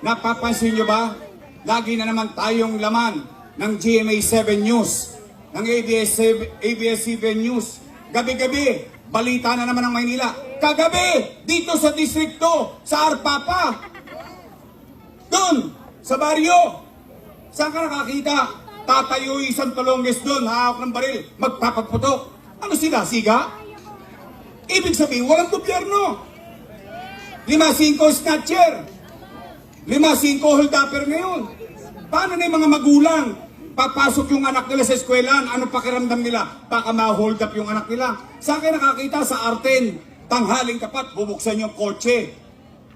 Napapansin nyo ba? Lagi na naman tayong laman ng GMA7 News, ng ABS-CBN News. Gabi-gabi, balita na naman ng Maynila. Kagabi, dito sa distrikto, sa Arpapa. Doon, sa baryo. Saan ka nakakita? Tatayo isang tulongges doon, hawak ng baril, magpapagputok. Ano sila, siga? Ibig sabihin, walang gobyerno. 5-5 snatcher. 5-5 hold-upper ngayon. Paano na yung mga magulang? Papasok yung anak nila sa eskwelahan, ano pakiramdam nila? Baka ma-hold up yung anak nila. Sa akin nakakita sa Arten, tanghaling tapat, bubuksan yung kotse.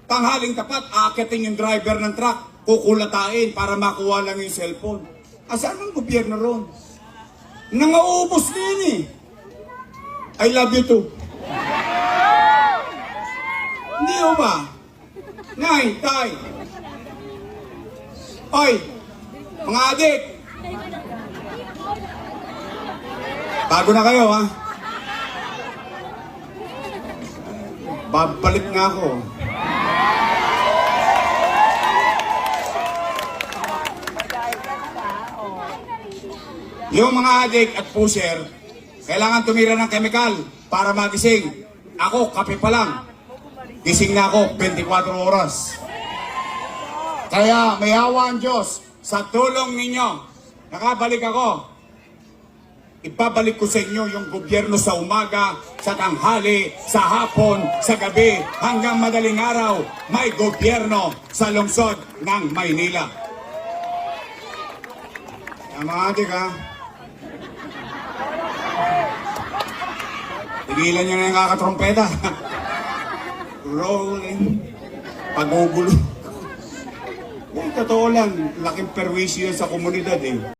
Tanghaling tapat, aakitin yung driver ng truck, kukulatain para makuha lang yung cellphone. Asaan ang gobyerno ron? Nangaubos na yun eh. I love you too. Hindi ho ba? Nay, tay. Oy, mga adik. Bago na kayo ha. Babalik nga ako. Yung mga adik at pusher, kailangan tumira ng chemical para magising. Ako, kape pa lang. Gising na ako 24 oras. Kaya may awa ang Diyos sa tulong ninyo. Nakabalik ako. Ibabalik ko sa inyo yung gobyerno sa umaga, sa tanghali, sa hapon, sa gabi, hanggang madaling araw, may gobyerno sa lungsod ng Maynila. Kaya mga adik ha, tigilan nyo na yung kakatrompeta. Rolling. Pagugulo. Totoo lang, laking perwisyo sa komunidad eh.